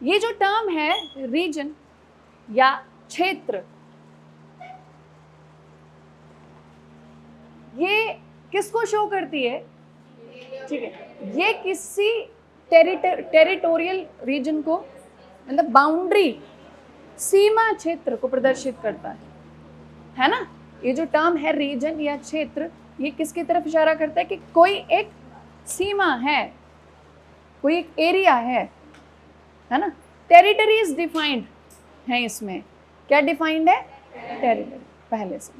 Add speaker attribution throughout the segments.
Speaker 1: ये जो टर्म है रीजन या क्षेत्र, ये किसको शो करती है? ठीक है, ये किसी टेरिटोरियल रीजन को, मतलब बाउंड्री, सीमा क्षेत्र को प्रदर्शित करता है ना। ये जो टर्म है रीजन या क्षेत्र, ये किसकी तरफ इशारा करता है कि कोई एक सीमा है, कोई एक एरिया है ना। टेरिटरी इज डिफाइंड है इसमें। क्या डिफाइंड है? टेरिटरी पहले से।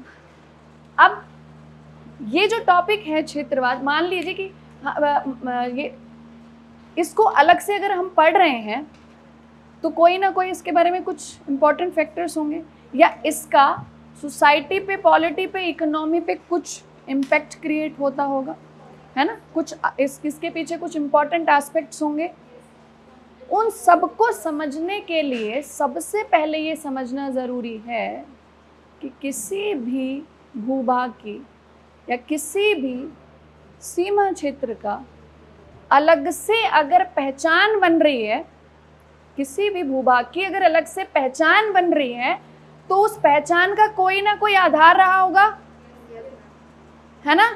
Speaker 1: अब ये जो टॉपिक है क्षेत्रवाद, मान लीजिए कि ये इसको अलग से अगर हम पढ़ रहे हैं तो कोई ना कोई इसके बारे में कुछ इंपॉर्टेंट फैक्टर्स होंगे, या इसका सोसाइटी पे, पॉलिटी पे, इकोनॉमी पे कुछ इम्पैक्ट क्रिएट होता होगा, है ना। कुछ इसके पीछे कुछ इंपॉर्टेंट एस्पेक्ट्स होंगे। उन सबको समझने के लिए सबसे पहले ये समझना ज़रूरी है कि किसी भी भूभाग की या किसी भी सीमा क्षेत्र का अलग से अगर पहचान बन रही है, किसी भी भूभाग की अगर अलग से पहचान बन रही है, तो उस पहचान का कोई ना कोई आधार रहा होगा, है ना।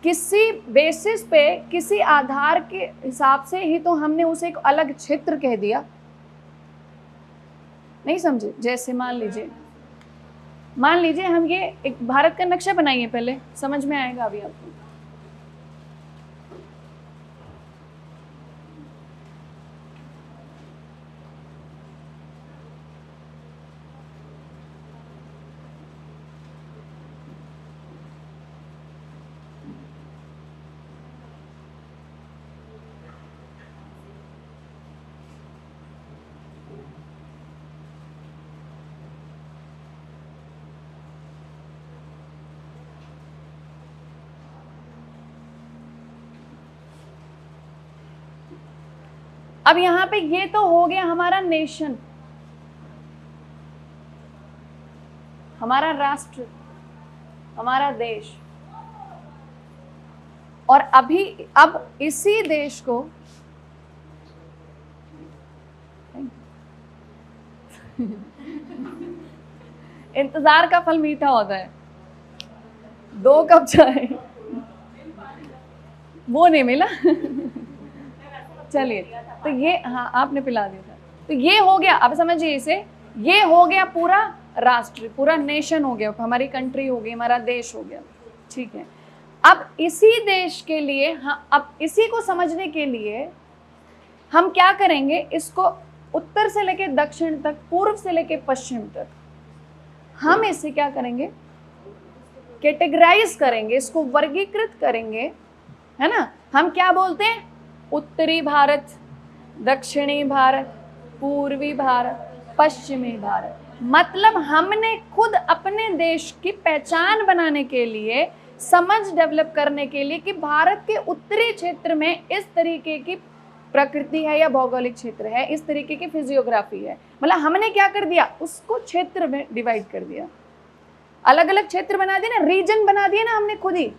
Speaker 1: किसी बेसिस पे, किसी आधार के हिसाब से ही तो हमने उसे एक अलग क्षेत्र कह दिया। नहीं समझे? जैसे मान लीजिए हम ये एक भारत का नक्शा बनाइए, पहले समझ में आएगा अभी आपको। अब यहाँ पे ये तो हो गया हमारा नेशन, हमारा राष्ट्र, हमारा देश। और अब इसी देश को इंतजार का फल मीठा होता है। 2 कप चाय वो नहीं मिला। चलिए, तो ये, हाँ आपने पिला दिया था। तो ये हो गया, अब समझिए इसे, ये हो गया पूरा राष्ट्र, पूरा नेशन हो गया, हमारी कंट्री हो गई, हमारा देश हो गया। ठीक है, अब इसी देश के लिए, हाँ, अब इसी को समझने के लिए हम क्या करेंगे, इसको उत्तर से लेके दक्षिण तक, पूर्व से लेके पश्चिम तक, हम इसे क्या करेंगे, कैटेगराइज करेंगे, इसको वर्गीकृत करेंगे, है ना। हम क्या बोलते हैं? उत्तरी भारत, दक्षिणी भारत, पूर्वी भारत, पश्चिमी भारत। मतलब हमने खुद अपने देश की पहचान बनाने के लिए, समझ डेवलप करने के लिए कि भारत के उत्तरी क्षेत्र में इस तरीके की प्रकृति है या भौगोलिक क्षेत्र है, इस तरीके की फिजियोग्राफी है। मतलब हमने क्या कर दिया, उसको क्षेत्र में डिवाइड कर दिया, अलग अलग क्षेत्र बना दिए ना, रीजन बना दिए ना हमने खुद ही,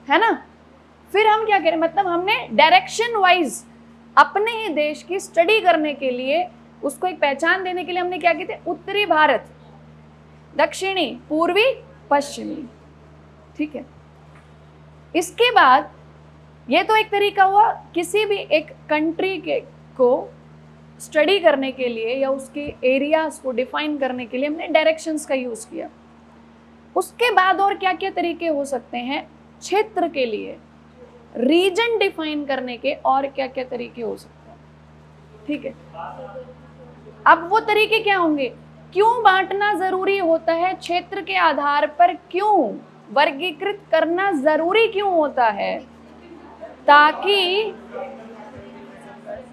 Speaker 1: है ना। फिर हम क्या करें, मतलब हमने डायरेक्शन वाइज अपने ही देश की स्टडी करने के लिए, उसको एक पहचान देने के लिए हमने क्या किए थे, उत्तरी भारत, दक्षिणी, पूर्वी, पश्चिमी। ठीक है, इसके बाद ये तो एक तरीका हुआ किसी भी एक कंट्री के को स्टडी करने के लिए या उसके एरियाज को डिफाइन करने के लिए हमने डायरेक्शंस का यूज किया। उसके बाद और क्या क्या तरीके हो सकते हैं क्षेत्र के लिए, रीजन डिफाइन करने के और क्या क्या तरीके हो सकते हैं। ठीक है, अब वो तरीके क्या होंगे, क्यों बांटना जरूरी होता है, क्षेत्र के आधार पर क्यों वर्गीकृत करना जरूरी क्यों होता है, ताकि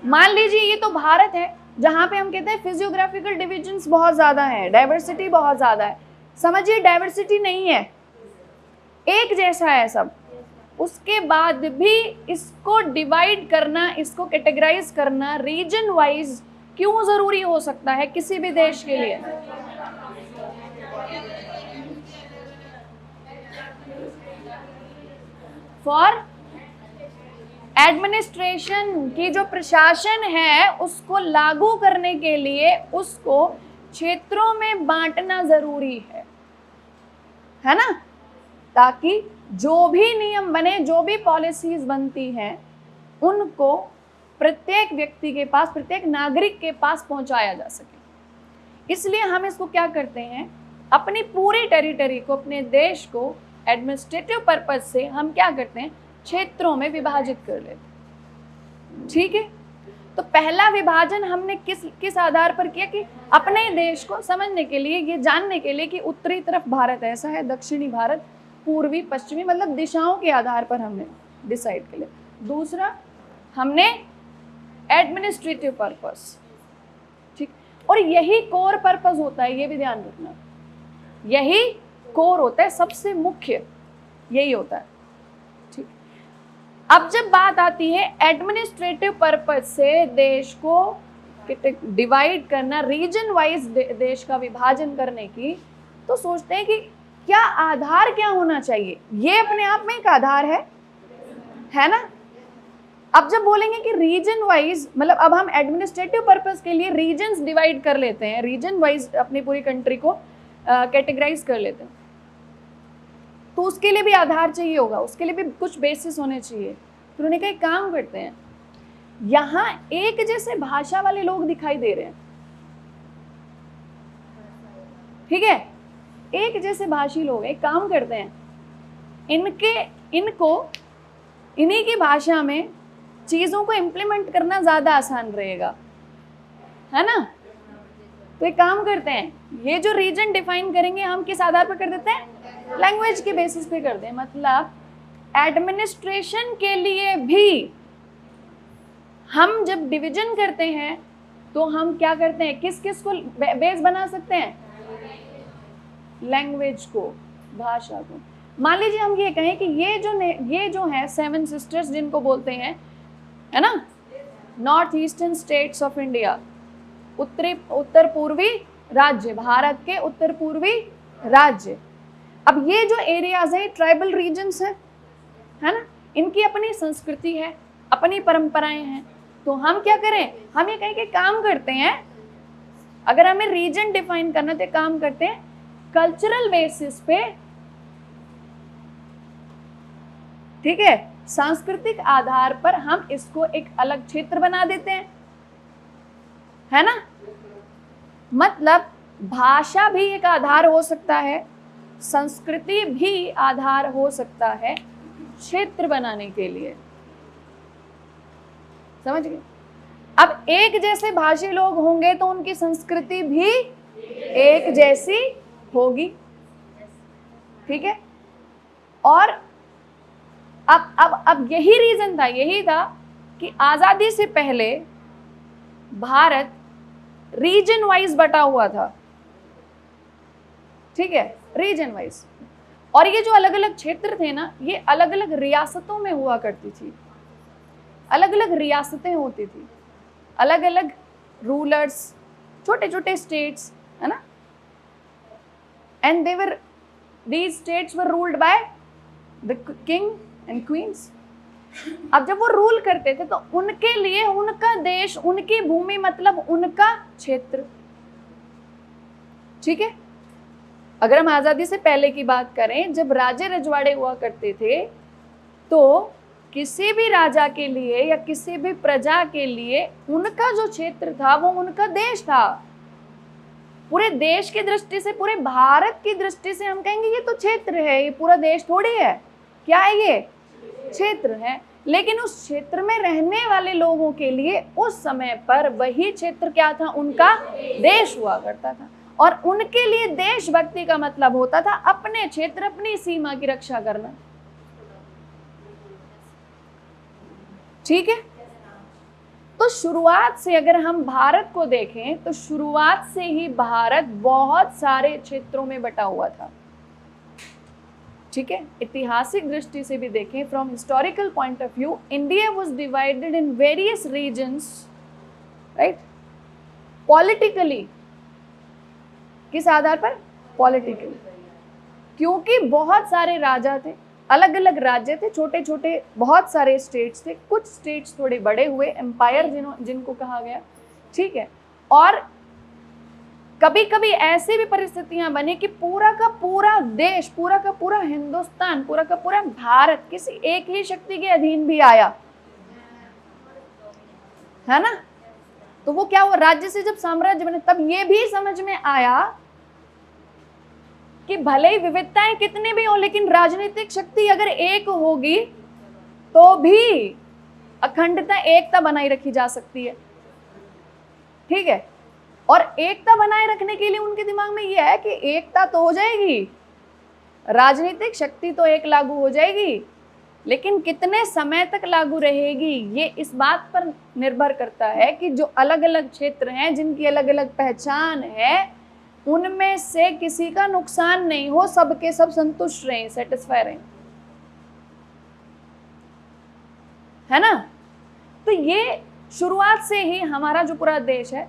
Speaker 1: मान लीजिए ये तो भारत है जहां पे हम कहते हैं फिजियोग्राफिकल डिविजन्स बहुत ज्यादा है, डाइवर्सिटी बहुत ज्यादा है। समझिए डाइवर्सिटी नहीं है, एक जैसा है सब, उसके बाद भी इसको डिवाइड करना, इसको कैटेगराइज करना रीजन वाइज क्यों जरूरी हो सकता है किसी भी देश के लिए। फॉर एडमिनिस्ट्रेशन की जो प्रशासन है उसको लागू करने के लिए उसको क्षेत्रों में बांटना जरूरी है ना, ताकि जो भी नियम बने, जो भी पॉलिसीज बनती हैं, उनको प्रत्येक व्यक्ति के पास, प्रत्येक नागरिक के पास पहुंचाया जा सके। इसलिए हम इसको क्या करते हैं, अपनी पूरी टेरिटरी को, अपने देश को एडमिनिस्ट्रेटिव पर्पज से हम क्या करते हैं, क्षेत्रों में विभाजित कर लेते हैं। ठीक है, तो पहला विभाजन हमने किस आधार पर किया कि अपने देश को समझने के लिए, ये जानने के लिए कि उत्तरी तरफ भारत ऐसा है, दक्षिणी भारत, पूर्वी पश्चिमी, मतलब दिशाओं के आधार पर हमने डिसाइड कर लिया। दूसरा, हमने एडमिनिस्ट्रेटिव पर्पस, ठीक, और यही कोर पर्पस होता है, ये भी ध्यान रखना, यही कोर होता है, सबसे मुख्य यही होता है। ठीक, अब जब बात आती है एडमिनिस्ट्रेटिव पर्पस से देश को डिवाइड करना, रीजन वाइज देश का विभाजन करने की, तो सोचते हैं कि क्या आधार क्या होना चाहिए। ये अपने आप में एक आधार है ना। अब जब बोलेंगे कि रीजन वाइज, मतलब अब हम एडमिनिस्ट्रेटिव पर्पस के लिए रीजन्स डिवाइड कर लेते हैं, रीजन वाइज अपनी पूरी कंट्री को कैटेगराइज कर लेते हैं, तो उसके लिए भी आधार चाहिए होगा, उसके लिए भी कुछ बेसिस होने चाहिए। तो उन्होंने कहा एक काम करते हैं, यहाँ एक जैसे भाषा वाले लोग दिखाई दे रहे हैं, ठीक है, एक जैसे भाषी लोग, एक काम करते हैं, इनको इन्हीं की भाषा में चीजों को इम्प्लीमेंट करना ज्यादा आसान रहेगा, है ना। तो एक काम करते हैं, ये जो रीजन डिफाइन करेंगे हम किस आधार पर कर देते हैं, लैंग्वेज के बेसिस पे कर दें। मतलब एडमिनिस्ट्रेशन के लिए भी हम जब डिवीजन करते हैं तो हम क्या करते हैं, किस किस को बेस बना सकते हैं, लैंग्वेज को, भाषा को। मान लीजिए हम ये कहें कि ये जो है 7 सिस्टर्स जिनको बोलते हैं, है ना, north eastern states of India, उत्तर पूर्वी राज्य, भारत के उत्तर पूर्वी राज्य। अब ये जो एरियाज है ट्राइबल रीजन्स है ना, इनकी अपनी संस्कृति है, अपनी परंपराएं हैं। तो हम क्या करें, हम ये कहें कि काम करते हैं, अगर हमें रीजन डिफाइन करना तो काम करते हैं कल्चरल बेसिस पे, ठीक है, सांस्कृतिक आधार पर हम इसको एक अलग क्षेत्र बना देते हैं, है ना। मतलब भाषा भी एक आधार हो सकता है, संस्कृति भी आधार हो सकता है क्षेत्र बनाने के लिए, समझ गए। अब एक जैसे भाषी लोग होंगे तो उनकी संस्कृति भी एक जैसी होगी, ठीक है। और अब यही रीजन था, यही था कि आजादी से पहले भारत रीजन वाइज बटा हुआ था, ठीक है, रीजन वाइज। और ये जो अलग अलग क्षेत्र थे ना, ये अलग अलग रियासतों में हुआ करती थी, अलग अलग रियासतें होती थी, अलग अलग रूलर्स, छोटे छोटे स्टेट्स, है ना। And these states were ruled by the king and queens। अब जब वो रूल करते थे तो उनके लिए उनका देश, उनकी भूमि, मतलब उनका क्षेत्र, ठीक है। अगर हम आजादी से पहले की बात करें, जब राजे रजवाड़े हुआ करते थे तो किसी भी राजा के लिए या किसी भी प्रजा के लिए उनका जो क्षेत्र था वो उनका देश था। पूरे देश की दृष्टि से, पूरे भारत की दृष्टि से हम कहेंगे ये तो क्षेत्र है, ये पूरा देश थोड़ी है, क्या है, ये क्षेत्र है। लेकिन उस क्षेत्र में रहने वाले लोगों के लिए उस समय पर वही क्षेत्र क्या था, उनका देश हुआ करता था। और उनके लिए देशभक्ति का मतलब होता था अपने क्षेत्र, अपनी सीमा की रक्षा करना, ठीक है। तो शुरुआत से अगर हम भारत को देखें तो शुरुआत से ही भारत बहुत सारे क्षेत्रों में बटा हुआ था, ठीक है। ऐतिहासिक दृष्टि से भी देखें, from historical point of view, India was divided in various regions, right. Politically, किस आधार पर, पॉलिटिकली, क्योंकि बहुत सारे राजा थे, अलग अलग राज्य थे, छोटे छोटे बहुत सारे स्टेट्स थे, कुछ स्टेट्स थोड़े बड़े हुए, एम्पायर जिनको कहा गया, ठीक है। और कभी कभी ऐसी भी परिस्थितियां बनी कि पूरा का पूरा देश, पूरा का पूरा हिंदुस्तान, पूरा का पूरा भारत किसी एक ही शक्ति के अधीन भी आया, है ना। तो वो क्या हुआ, राज्य से जब साम्राज्य बने तब ये भी समझ में आया कि भले ही विविधताएं कितनी भी हो, लेकिन राजनीतिक शक्ति अगर एक होगी तो भी अखंडता, एकता बनाई रखी जा सकती है, ठीक है। और एकता बनाए रखने के लिए उनके दिमाग में यह है कि एकता तो हो जाएगी, राजनीतिक शक्ति तो एक लागू हो जाएगी, लेकिन कितने समय तक लागू रहेगी ये इस बात पर निर्भर करता है कि जो अलग अलग क्षेत्र हैं, जिनकी अलग अलग पहचान है, उनमें से किसी का नुकसान नहीं हो, सबके सब संतुष्ट रहें, सेटिस्फाई रहें, है ना। तो ये शुरुआत से ही हमारा जो पूरा देश है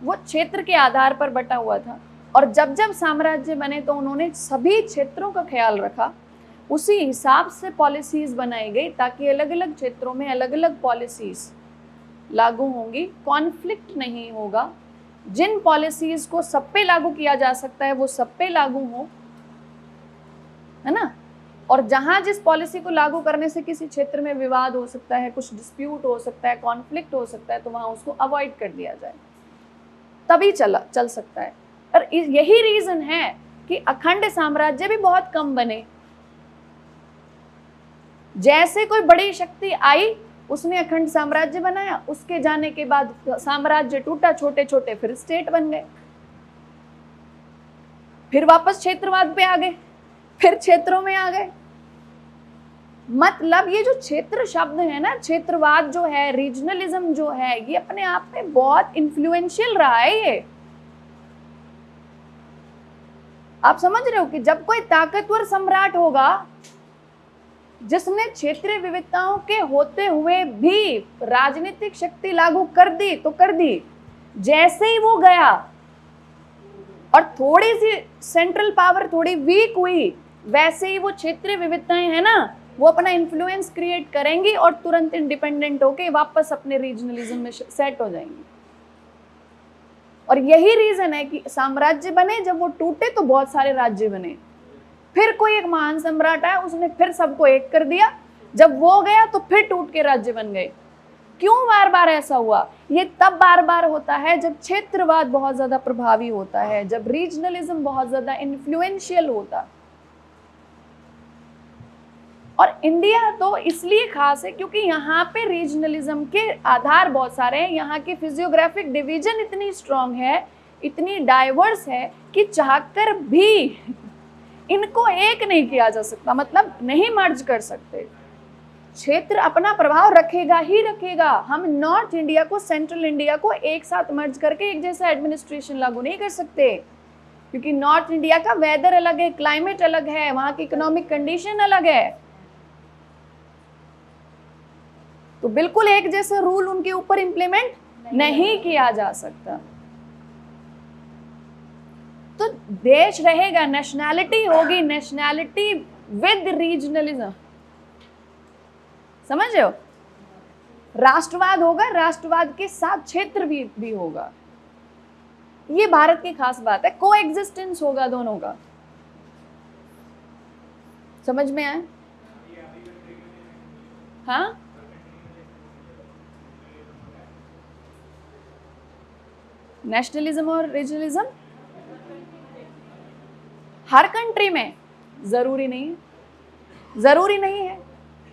Speaker 1: वो क्षेत्र के आधार पर बटा हुआ था, और जब जब साम्राज्य बने तो उन्होंने सभी क्षेत्रों का ख्याल रखा, उसी हिसाब से पॉलिसीज बनाई गई ताकि अलग अलग क्षेत्रों में अलग अलग पॉलिसीज लागू होंगी, कॉन्फ्लिक्ट नहीं होगा, जिन पॉलिसीज को सब पे लागू किया जा सकता है वो सब पे लागू हो, है ना। और जहां जिस पॉलिसी को लागू करने से किसी क्षेत्र में विवाद हो सकता है, कुछ डिस्प्यूट हो सकता है, कॉन्फ्लिक्ट हो सकता है, तो वहां उसको अवॉइड कर दिया जाए, तभी चल सकता है। और यही रीजन है कि अखंड साम्राज्य भी बहुत कम बने। जैसे कोई बड़ी शक्ति आई, उसने अखंड साम्राज्य बनाया, उसके जाने के बाद साम्राज्य टूटा, छोटे छोटे फिर स्टेट बन गए, फिर वापस क्षेत्रवाद पे आ गए, फिर क्षेत्रों में आ गए। मतलब ये जो क्षेत्र शब्द है ना, क्षेत्रवाद जो है, रीजनलिज्म जो है, ये अपने आप में बहुत इन्फ्लुएंशियल रहा है। ये आप समझ रहे हो कि जब कोई ताकतवर सम्राट होगा जिसने क्षेत्रीय विविधताओं के होते हुए भी राजनीतिक शक्ति लागू कर दी तो कर दी, जैसे ही वो गया और थोड़ी सी सेंट्रल पावर थोड़ी वीक हुई, वैसे ही वो क्षेत्रीय विविधताएं है ना, वो अपना इन्फ्लुएंस क्रिएट करेंगी और तुरंत इंडिपेंडेंट होके वापस अपने रीजनलिज्म में सेट हो जाएंगी। और यही रीजन है कि साम्राज्य बने, जब वो टूटे तो बहुत सारे राज्य बने, फिर कोई एक महान सम्राट आया, उसने फिर सबको एक कर दिया, जब वो गया तो फिर टूट के राज्य बन गए। क्यों बार बार ऐसा हुआ? ये तब बार बार होता है जब क्षेत्रवाद बहुत ज्यादा प्रभावी होता है, जब रीजनलिज्म बहुत ज्यादा इन्फ्लुएंशियल होता। और इंडिया तो इसलिए खास है क्योंकि यहाँ पे रीजनलिज्म के आधार बहुत सारे हैं, यहाँ की फिजियोग्राफिक डिवीजन इतनी स्ट्रांग है, इतनी डाइवर्स है कि चाहकर भी इनको एक नहीं किया जा सकता, मतलब नहीं मर्ज कर सकते। क्षेत्र अपना प्रभाव रखेगा ही रखेगा। हम नॉर्थ इंडिया को, सेंट्रल इंडिया को एक साथ मर्ज करके एक जैसा एडमिनिस्ट्रेशन लागू नहीं कर सकते, क्योंकि नॉर्थ इंडिया का वेदर अलग है, क्लाइमेट अलग है, वहां की इकोनॉमिक कंडीशन अलग है, तो बिल्कुल एक जैसा रूल उनके ऊपर इंप्लीमेंट नहीं किया जा सकता। तो देश रहेगा, नेशनैलिटी होगी, नेशनैलिटी विद रीजनलिज्म, समझ रहे हो? राष्ट्रवाद होगा, राष्ट्रवाद के साथ क्षेत्र भी होगा। ये भारत की खास बात है, को एग्जिस्टेंस होगा दोनों का। समझ में आया? हाँ, नेशनलिज्म और रीजनलिज्म हर कंट्री में जरूरी नहीं है, जरूरी नहीं है।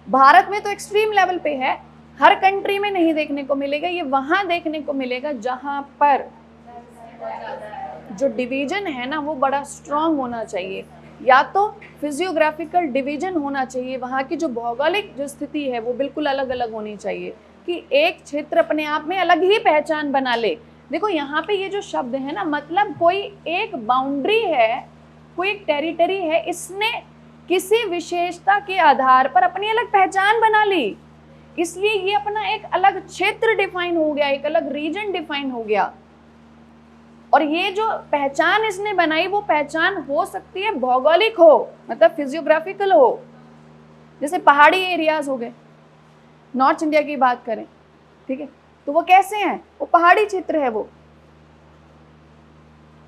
Speaker 1: भारत में तो एक्सट्रीम लेवल पे है, हर कंट्री में नहीं देखने को मिलेगा। ये वहां देखने को मिलेगा जहां पर जो डिवीजन है ना वो बड़ा स्ट्रांग होना चाहिए, या तो फिजियोग्राफिकल डिवीजन होना चाहिए, वहाँ की जो भौगोलिक जो स्थिति है वो बिल्कुल अलग अलग होनी चाहिए कि एक क्षेत्र अपने आप में अलग ही पहचान बना ले। देखो यहाँ पे ये जो शब्द है ना, मतलब कोई एक बाउंड्री है, कोई एक टेरिटरी है, इसने किसी विशेषता के आधार पर अपनी अलग पहचान बना ली, इसलिए ये अपना एक अलग क्षेत्र डिफाइन हो गया, एक अलग रीजन डिफाइन हो गया। और ये जो पहचान इसने बनाई वो पहचान हो सकती है भौगोलिक हो, मतलब फिजियोग्राफिकल हो, जैसे पहाड़ी एरियाज हो गए, नॉर्थ इंडिया की बात करें, ठीक है, तो वो कैसे हैं, वो पहाड़ी क्षेत्र है, वो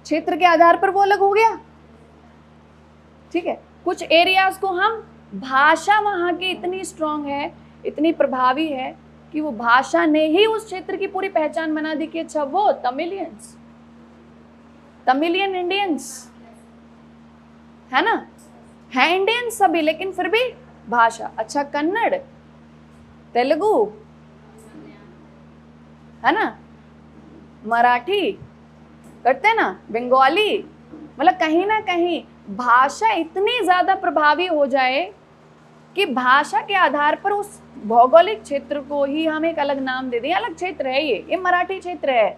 Speaker 1: क्षेत्र के आधार पर वो अलग हो गया, ठीक है। कुछ एरियाज को हम, भाषा वहां की इतनी स्ट्रांग है, इतनी प्रभावी है कि वो भाषा ने ही उस क्षेत्र की पूरी पहचान बना दी कि अच्छा वो तमिलियंस, तमिलियन इंडियंस है ना, है इंडियंस सभी, लेकिन फिर भी भाषा, अच्छा कन्नड़, तेलुगु है ना, मराठी करते ना, बंगाली, मतलब कहीं ना कहीं भाषा इतनी ज्यादा प्रभावी हो जाए कि भाषा के आधार पर उस भौगोलिक क्षेत्र को ही हम एक अलग नाम दे दें, अलग क्षेत्र है ये मराठी क्षेत्र है।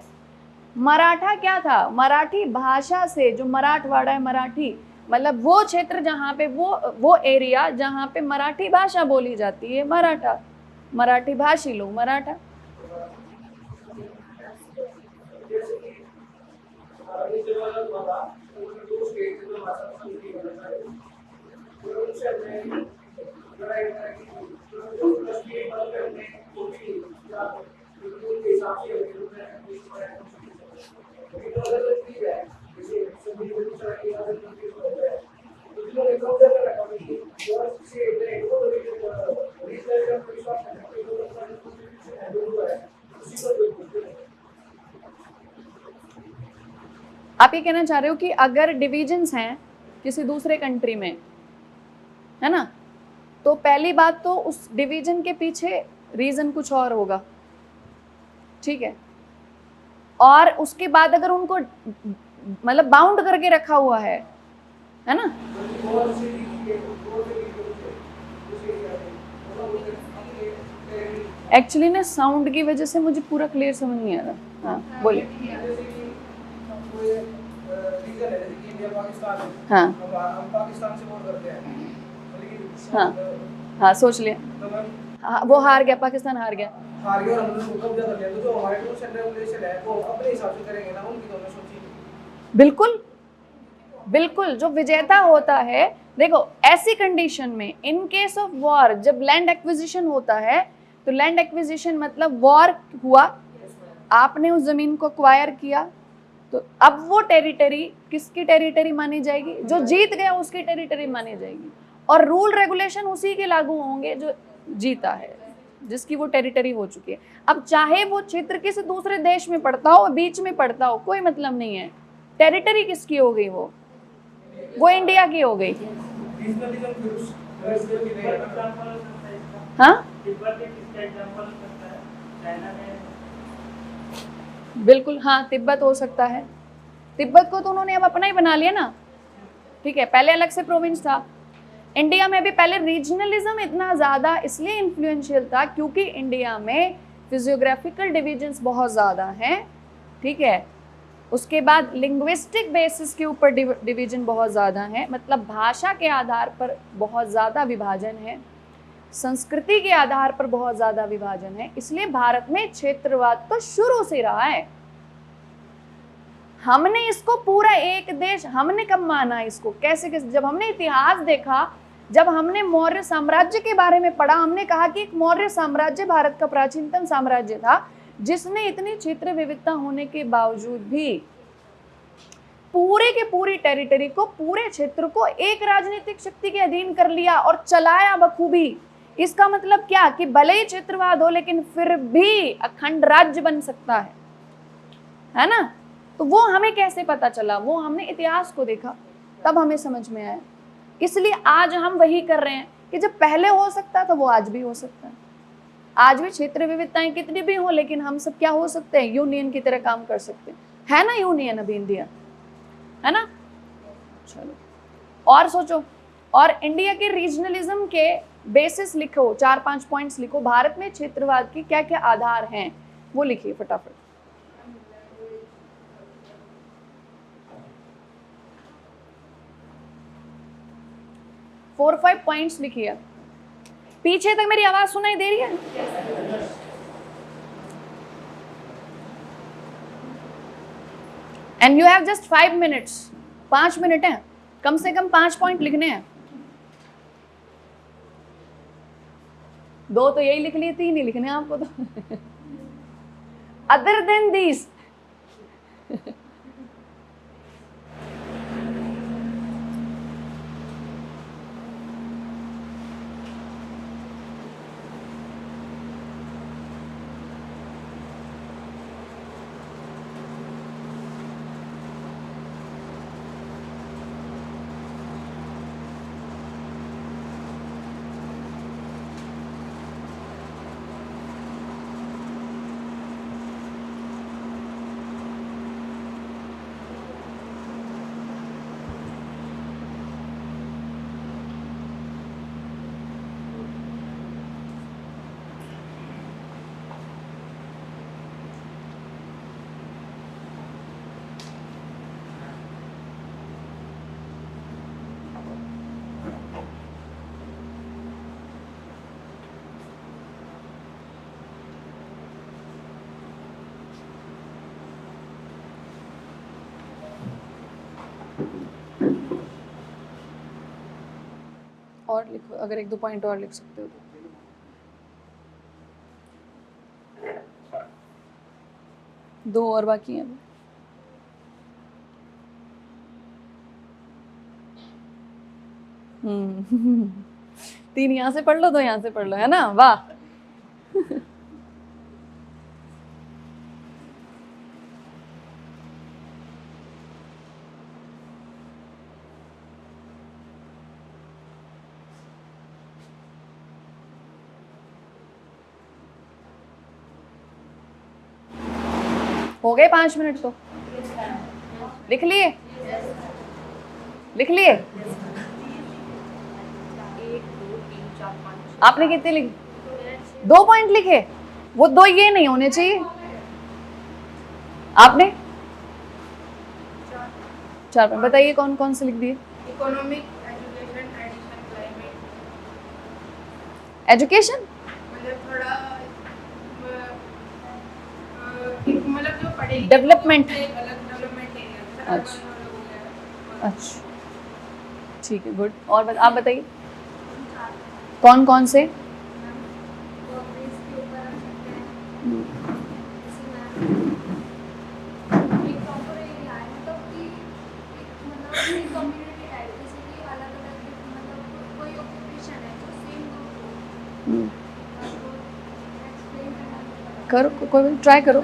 Speaker 1: मराठा क्या था, मराठी भाषा से, जो मराठवाड़ा है मराठी, मतलब वो क्षेत्र जहाँ पे वो एरिया जहाँ पे मराठी भाषा बोली जाती है, मराठा, मराठी भाषी लोग मराठा। आप ये कहना चाह रहे हो कि अगर डिविजन्स हैं किसी दूसरे कंट्री में, है ना, तो पहली बात तो उस डिवीजन के पीछे रीजन कुछ और होगा, ठीक है, और उसके बाद अगर उनको मतलब बाउंड करके रखा हुआ है ना, एक्चुअली ना साउंड की वजह से मुझे पूरा क्लियर समझ नहीं आ रहा। हाँ बोलिए। हाँ हाँ हाँ सोच लिया, हाँ वो हार गया, पाकिस्तान हार गया,
Speaker 2: और हमने उनको कब्जा कर लिया, तो जो हमारे रूल्स एंड रेगुलेशन है वो अपने हिसाब से करेंगे ना, उनकी तो हमने सोची।
Speaker 1: बिल्कुल बिल्कुल, जो विजेता होता है, देखो ऐसी कंडीशन में इन केस ऑफ वॉर, जब लैंड एक्विजिशन होता है, तो लैंड एक्विजिशन मतलब वॉर हुआ, आपने उस जमीन को एक्वायर किया, तो अब वो टेरिटरी किसकी टेरिटरी मानी जाएगी, जो जीत गया उसकी टेरिटरी मानी जाएगी, और रूल रेगुलेशन उसी के लागू होंगे जो जीता है, जिसकी वो टेरिटरी हो चुकी है। अब चाहे वो क्षेत्र किसी दूसरे देश में पड़ता हो, बीच में पड़ता हो, कोई मतलब नहीं है, टेरिटरी किसकी हो गई, वो इंडिया की हो गई। हाँ बिल्कुल, हाँ तिब्बत हो सकता है, तिब्बत को तो उन्होंने अब अपना ही बना लिया ना, ठीक है, पहले अलग से प्रोविंस था। इंडिया में भी पहले रीजनलिज्म इतना ज़्यादा इसलिए इन्फ्लुएंशियल था क्योंकि इंडिया में फिजियोग्राफिकल डिविजन्स बहुत ज़्यादा हैं, ठीक है, उसके बाद लिंग्विस्टिक बेसिस के ऊपर डिवीजन बहुत ज़्यादा है, मतलब भाषा के आधार पर बहुत ज़्यादा विभाजन है, संस्कृति के आधार पर बहुत ज़्यादा विभाजन है, इसलिए भारत में क्षेत्रवाद तो शुरू से रहा है। हमने इसको पूरा एक देश, हमने कब माना इसको, कैसे कैसे, जब हमने इतिहास देखा, जब हमने मौर्य साम्राज्य के बारे में पढ़ा, हमने कहा कि एक मौर्य साम्राज्य भारत का प्राचीनतम साम्राज्य था, जिसने इतनी क्षेत्र विविधता होने के बावजूद भी पूरे के पूरी टेरिटरी को, पूरे क्षेत्र को एक राजनीतिक शक्ति के अधीन कर लिया और चलाया बखूबी। इसका मतलब क्या कि भले ही क्षेत्रवाद हो लेकिन फिर भी अखंड राज्य बन सकता है ना। तो वो हमें कैसे पता चला, वो हमने इतिहास को देखा, तब हमें समझ में आया। इसलिए आज हम वही कर रहे हैं कि जब पहले हो सकता है तो वो आज भी हो सकता है। आज भी क्षेत्र विविधताएं कितनी भी हो, लेकिन हम सब क्या हो सकते हैं, यूनियन की तरह काम कर सकते हैं, है ना, यूनियन अभी इंडिया है ना। चलो और सोचो, और इंडिया के रीजनलिज्म के बेसिस लिखो, 4-5 पॉइंट्स लिखो, भारत में क्षेत्रवाद के क्या क्या आधार हैं वो लिखिए फटाफट। फोर 5 पॉइंट्स लिखिए। पीछे तक मेरी आवाज सुनाई दे रही है? And you have just 5 minutes, 5 minute हैं, कम से कम 5 पॉइंट लिखने हैं। दो तो यही लिख लिए, तीन ही लिखने हैं आपको तो। अदर देन दिस, और लिखो, अगर एक दो पॉइंट और लिख सकते हो तो। दो और बाकी हैं। तीन यहाँ से पढ़ लो, दो यहाँ से पढ़ लो, है ना? वाह। हो गए 5 मिनट तो? लिख लिए? लिख लिए? आपने कितने लिखे? 2 पॉइंट लिखे? वो 2 ये नहीं होने चाहिए। आपने 4 पॉइंट बताइए, कौन कौन से लिख दिए?
Speaker 3: Economic, education, tradition, climate.
Speaker 1: Education
Speaker 3: मतलब थोड़ा मतलब जो पढ़ेगी
Speaker 1: डेवलपमेंट।
Speaker 3: अलग डेवलपमेंट एरिया।
Speaker 1: अच्छा अच्छा, ठीक है, गुड। और आप बताइए कौन कौन से? करो, कोई ट्राई करो।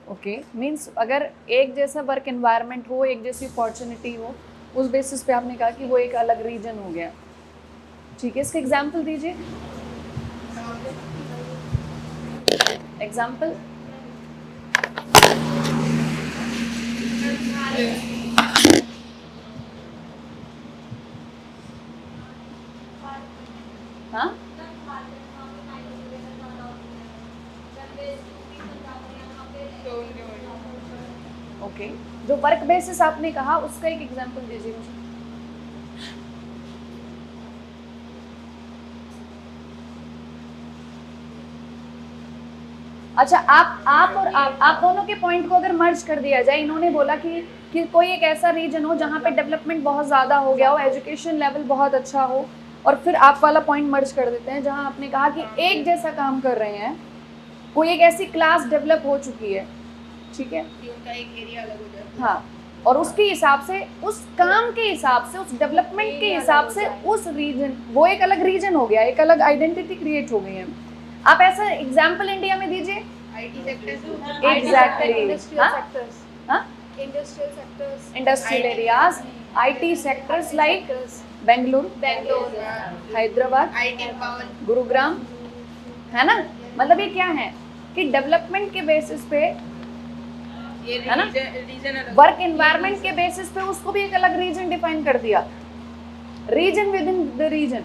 Speaker 1: ओके, मीन्स अगर एक जैसा वर्क एनवायरनमेंट हो, एक जैसी अपॉर्चुनिटी हो, उस बेसिस पे आपने कहा कि वो एक अलग रीजन हो गया। ठीक है, इसका एग्जाम्पल दीजिए। एग्जाम्पल हाँ, ओके, जो वर्क बेसिस आपने कहा उसका एक एग्जांपल दीजिए मुझे। अच्छा, आप और आप दोनों के पॉइंट को अगर मर्ज कर दिया जाए, इन्होंने बोला कि कोई एक ऐसा रीजन हो जहाँ पे डेवलपमेंट बहुत ज़्यादा हो गया हो, एजुकेशन लेवल बहुत अच्छा हो, और फिर आप वाला पॉइंट मर्ज कर देते हैं जहाँ आपने कहा कि एक जैसा काम कर रहे हैं, कोई एक ऐसी क्लास डेवलप हो चुकी है, ठीक है,
Speaker 3: उनका एक एरिया अलग हो जाता है।
Speaker 1: हाँ, और उसके हिसाब से, उस काम के हिसाब से, उस डेवलपमेंट के हिसाब से उस रीजन, वो एक अलग रीजन हो गया, एक अलग आइडेंटिटी क्रिएट हो गई है। आप ऐसा एग्जाम्पल इंडिया में दीजिए।
Speaker 3: IT sector,
Speaker 1: exactly,
Speaker 3: industrial sectors,
Speaker 1: हाँ,
Speaker 3: industrial sectors,
Speaker 1: industrial areas, IT sectors like Bengaluru, Hyderabad,
Speaker 3: IT power,
Speaker 1: Gurugram, है ना? मतलब ये क्या है कि डेवलपमेंट के बेसिस पे,
Speaker 3: ये
Speaker 1: है ना,
Speaker 3: रीजन अलग,
Speaker 1: वर्क एनवायरनमेंट के बेसिस पे उसको भी एक अलग रीजन डिफाइन कर दिया, region within the region.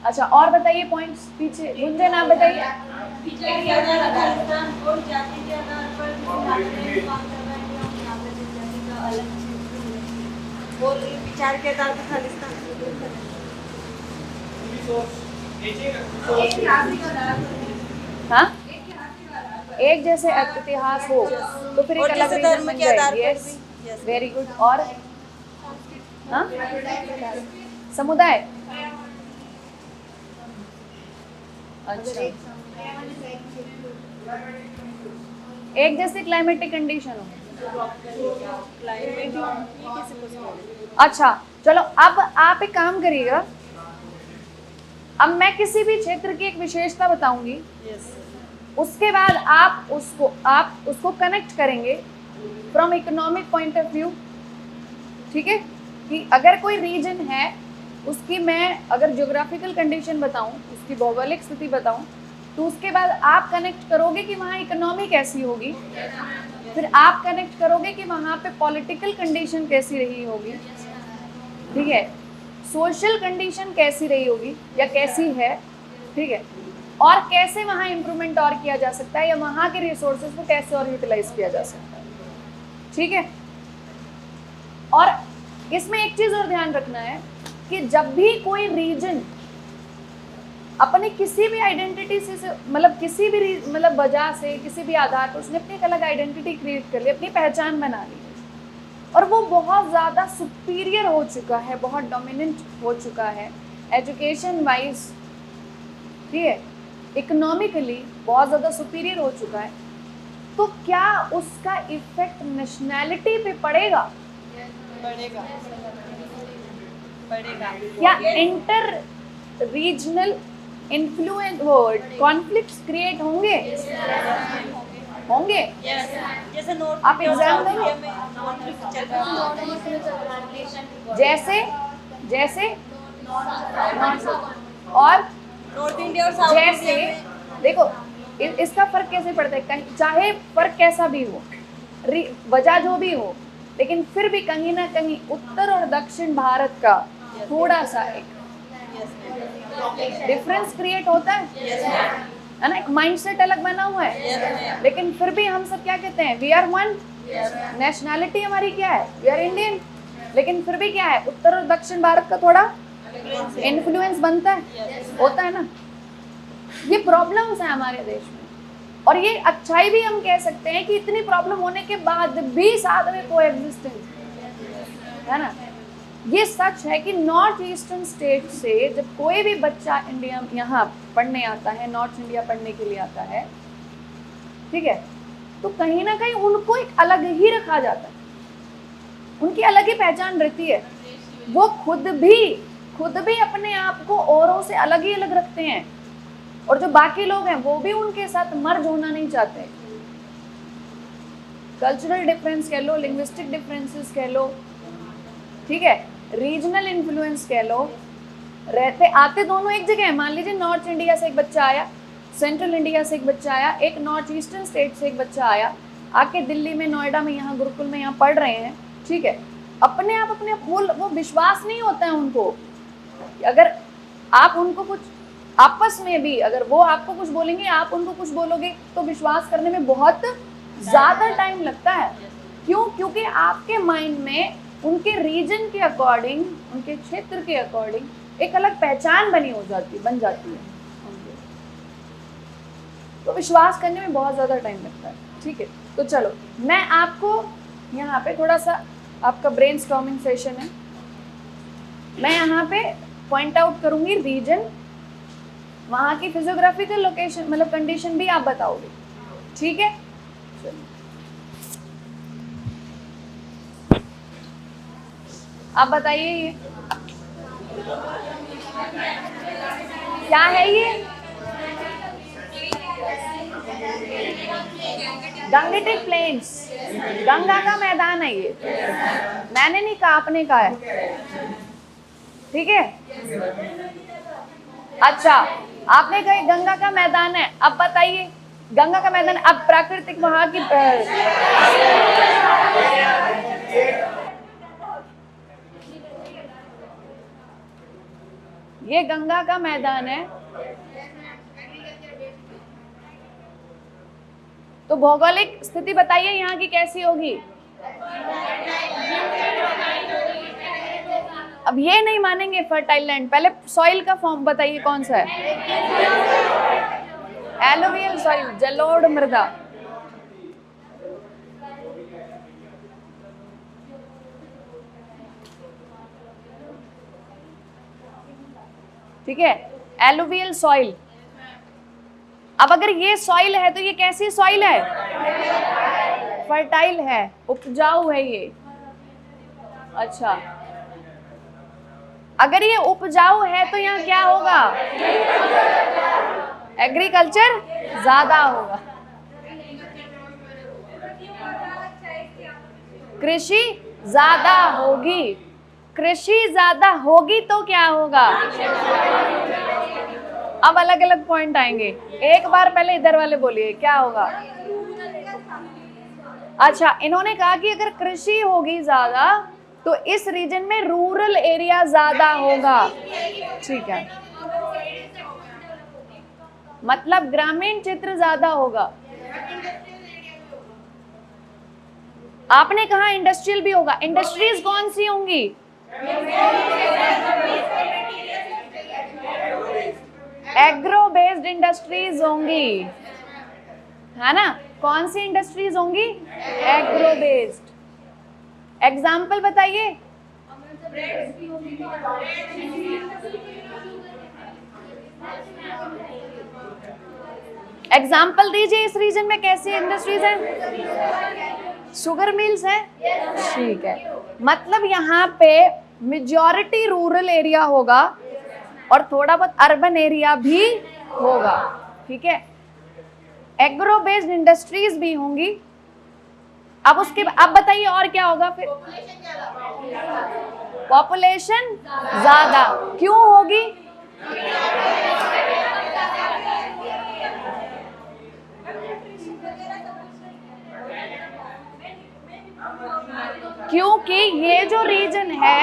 Speaker 1: अच्छा, और बताइए पॉइंट्स पीछे, गुंजन आप बताइए।
Speaker 4: विचार के आधार पर खालिस्तान
Speaker 1: हाँ, एक जैसे इतिहास हो तो फिर एक
Speaker 4: और
Speaker 1: अलग
Speaker 4: जैसे
Speaker 1: रीजन
Speaker 4: धर्म
Speaker 1: बन
Speaker 4: के आधार
Speaker 1: जाएगी।
Speaker 4: पर
Speaker 1: यस,
Speaker 4: भी, yes.
Speaker 1: Very good. और हाँ, समुदाय, अच्छा, एक जैसे क्लाइमेटिक कंडीशन हो।
Speaker 4: क्लाइमेट ये किसी को समझ
Speaker 1: अच्छा चलो, अब आप एक काम करिएगा, अब मैं किसी भी क्षेत्र की एक विशेषता बताऊंगी,
Speaker 4: यस
Speaker 1: उसके बाद आप उसको कनेक्ट करेंगे from economic point of view, ठीक है? कि अगर कोई रीजन है उसकी मैं अगर ज्योग्राफिकल कंडीशन बताऊं, उसकी भौगोलिक स्थिति बताऊं, तो उसके बाद आप कनेक्ट करोगे कि वहाँ इकोनॉमी कैसी होगी, फिर आप कनेक्ट करोगे कि वहाँ पे पॉलिटिकल कंडीशन कैसी रही होगी, ठीक है, सोशल कंडीशन कैसी रही होगी या कैसी है, ठीक है, और कैसे वहाँ इम्प्रूवमेंट और किया जा सकता है या वहाँ के रिसोर्सेज को कैसे और यूटिलाइज किया जा सकता है, ठीक है। और इसमें एक चीज और ध्यान रखना है कि जब भी कोई रीजन अपनी किसी भी आइडेंटिटी से मतलब किसी भी मतलब वजह से किसी भी आधार पर उसने अपनी एक अलग आइडेंटिटी क्रिएट कर ली, अपनी पहचान बना ली, और वो बहुत ज़्यादा सुपीरियर हो चुका है, बहुत डोमिनेंट हो चुका है एजुकेशन वाइज, ठीक है, इकोनॉमिकली बहुत ज़्यादा सुपीरियर हो चुका है, तो क्या उसका इफेक्ट नेशनैलिटी पे पड़ेगा?
Speaker 4: पड़ेगा।
Speaker 1: क्या इंटर रीजनल इन्फ्लुएंस वो कॉन्फ्लिक्ट्स क्रिएट होंगे? होंगे।
Speaker 4: जैसे नॉर्थ
Speaker 1: आप एग्जाम देंगे? जैसे जैसे और
Speaker 4: नॉर्थ इंडिया और साउथ
Speaker 1: जैसे
Speaker 4: इंडिया में
Speaker 1: देखो इसका फर्क कैसे पड़ता है, कहीं चाहे फर्क कैसा भी हो, वजह जो भी हो, लेकिन फिर भी कहीं ना कहीं उत्तर और दक्षिण भारत का थोड़ा सा एक डिफरेंस क्रिएट होता है ना, एक माइंडसेट अलग बना हुआ है, लेकिन फिर भी हम सब क्या कहते हैं, वी आर वन, नेशनैलिटी हमारी क्या है, वी आर इंडियन, लेकिन फिर भी क्या है, उत्तर और दक्षिण भारत का थोड़ा इन्फ्लुएंस बनता है, होता है ना। ये प्रॉब्लम्स हैं हमारे देश में, और ये अच्छाई भी हम कह सकते हैं कि इतनी प्रॉब्लम होने के बाद भी साथ में कोएग्जिस्टेंस है ना। ये सच है कि नॉर्थ ईस्टर्न स्टेट से जब कोई भी बच्चा इंडिया यहाँ पढ़ने आता है, नॉर्थ इंडिया पढ़ने के लिए आता है, ठीक है, तो कहीं ना कहीं उनको एक अलग ही रखा जाता है, उनकी अलग ही पहचान रहती है, वो खुद भी अपने आप को औरों से अलग ही अलग रखते हैं, और जो बाकी लोग हैं वो भी उनके साथ मर्ज होना नहीं चाहते। कल्चरल डिफरेंस कह लो, लिंग्विस्टिक डिफरेंसेस कह लो, ठीक है, रीजनल इन्फ्लुएंस कह लो, रहते आते दोनों एक जगह है। मान लीजिए नॉर्थ इंडिया से एक बच्चा आया, सेंट्रल इंडिया से एक बच्चा आया, एक नॉर्थ ईस्टर्न स्टेट से एक बच्चा आया, आके दिल्ली में, नोएडा में, यहाँ गुरुकुल में यहाँ पढ़ रहे हैं, ठीक है, अपने आप वो विश्वास नहीं होता है उनको, अगर आप उनको कुछ आपस में भी अगर वो आपको कुछ बोलेंगे, आप उनको कुछ बोलोगे, तो विश्वास करने में बहुत ज़्यादा टाइम लगता है। क्यों? क्योंकि आपके माइंड में उनके रीजन के अकॉर्डिंग, उनके क्षेत्र के अकॉर्डिंग एक अलग पहचान बन जाती है, तो विश्वास करने में बहुत ज़्यादा टाइम लगता है, ठीक है। तो चलो मैं आपको यहाँ पे थोड़ा सा, आपका ब्रेनस्टॉर्मिंग सेशन है, मैं यहाँ पे पॉइंट आउट करूँगी रीजन, वहाँ की फिजियोग्राफिकल लोकेशन मतलब कंडीशन भी आप बताओगे, ठीक है। आप बताइए ये क्या है? ये गंगेटिक प्लेन्स, गंगा का मैदान है ये, मैंने नहीं कहा, आपने कहा है, ठीक है। अच्छा, आपने कहा गंगा का मैदान है, अब बताइए गंगा का मैदान, अब प्राकृतिक वहां की ये गंगा का मैदान है, तो भौगोलिक स्थिति बताइए यहाँ की कैसी होगी। अब ये नहीं मानेंगे फर्टाइल लैंड, पहले सॉइल का फॉर्म बताइए कौन सा है। एलुवियल सॉइल, जलोढ़ मृदा, ठीक है, एलुवियल सॉइल। अब अगर ये सॉइल है तो ये कैसी सॉइल है? फर्टाइल है, उपजाऊ है ये। अच्छा, अगर ये उपजाऊ है तो यहाँ क्या होगा? एग्रीकल्चर ज्यादा होगा, कृषि ज्यादा होगी। कृषि ज्यादा होगी तो क्या होगा? अब अलग अलग पॉइंट आएंगे, एक बार पहले इधर वाले बोलिए क्या होगा। अच्छा, इन्होंने कहा कि अगर कृषि होगी ज्यादा तो इस रीजन में रूरल एरिया ज्यादा होगा। ठीक है, मतलब ग्रामीण क्षेत्र ज्यादा होगा। आपने कहा इंडस्ट्रियल भी होगा, इंडस्ट्रीज कौन सी होंगी? एग्रो बेस्ड इंडस्ट्रीज होंगी, है ना? कौन सी इंडस्ट्रीज होंगी? Agro based. एग्जाम्पल बताइए। एग्जाम्पल दीजिए, इस रीजन में कैसी इंडस्ट्रीज हैं? शुगर मिल्स हैं, ठीक है। मतलब यहाँ पे मेजॉरिटी रूरल एरिया होगा और थोड़ा बहुत अर्बन एरिया भी होगा, ठीक है। एग्रो बेस्ड इंडस्ट्रीज भी होंगी। अब उसके अब बताइए और क्या होगा फिर? पॉपुलेशन ज्यादा क्यों होगी? क्योंकि ये जो रीजन है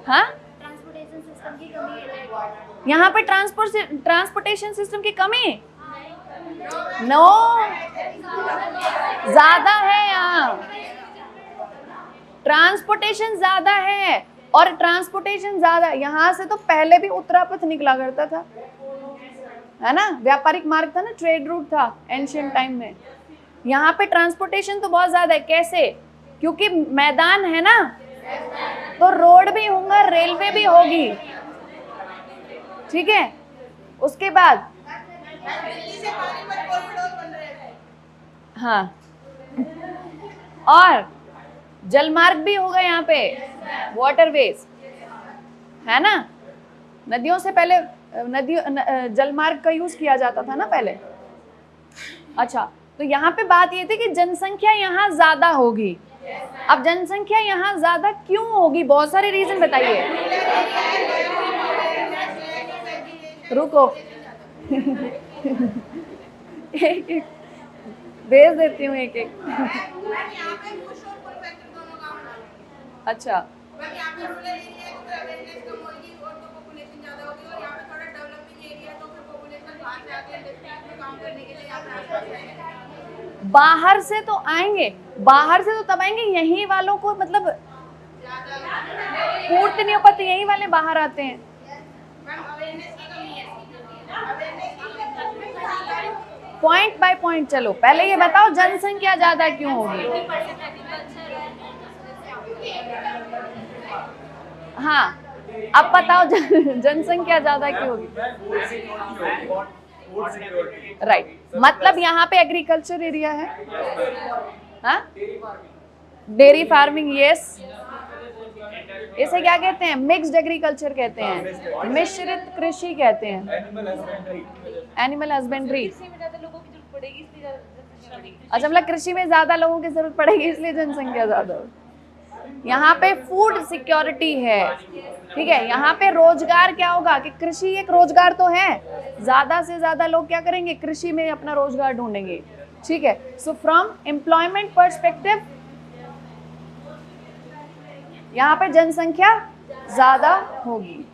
Speaker 1: हाँ,
Speaker 3: ट्रांसपोर्टेशन सिस्टम की कमी है।
Speaker 1: यहाँ पे ट्रांसपोर्टेशन सिस्टम की कमी नो ज्यादा है। यहाँ ट्रांसपोर्टेशन ज्यादा है, और ट्रांसपोर्टेशन ज्यादा यहाँ से तो पहले भी उत्तरापथ निकला करता था, है ना? व्यापारिक मार्ग था ना, ट्रेड रूट था एंशिएंट टाइम में। यहाँ पे ट्रांसपोर्टेशन तो बहुत ज्यादा है। कैसे? क्योंकि मैदान है ना, तो रोड भी होगा, रेलवे भी होगी, ठीक है। उसके बाद हाँ, और जलमार्ग भी होगा यहाँ पे, वाटरवेज, है ना? नदियों से पहले जलमार्ग का यूज किया जाता था ना पहले। अच्छा, तो यहाँ पे बात ये थी कि जनसंख्या यहाँ ज्यादा होगी। अब जनसंख्या यहाँ ज्यादा क्यों होगी? बहुत सारे रीजन बताइए। रुको एक एक भेज देती हूँ, एक एक। अच्छा, बाहर से तो आएंगे, बाहर से तो तब आएंगे, यहीं वालों को मतलब पूर्ति नहीं हो पाती, यहीं वाले बाहर आते हैं। पॉइंट बाय पॉइंट चलो, पहले ये बताओ जनसंख्या ज्यादा क्यों होगी? हाँ, अब बताओ जनसंख्या ज्यादा क्यों होगी? राइट, मतलब यहाँ पे एग्रीकल्चर एरिया है, हाँ, डेयरी फार्मिंग, यस। इसे क्या कहते हैं? मिक्स्ड एग्रीकल्चर कहते हैं, मिश्रित कृषि कहते हैं, एनिमल हस्बेंड्री। अच्छा, मतलब कृषि में ज्यादा लोगों की जरूरत पड़ेगी इसलिए जनसंख्या ज्यादा हो। यहाँ पे फूड सिक्योरिटी है, ठीक है। यहाँ पे रोजगार क्या होगा कि कृषि एक रोजगार तो है, ज्यादा से ज्यादा लोग क्या करेंगे? कृषि में अपना रोजगार ढूंढेंगे, ठीक है। सो फ्रॉम एम्प्लॉयमेंट पर्सपेक्टिव यहाँ पे जनसंख्या ज्यादा होगी।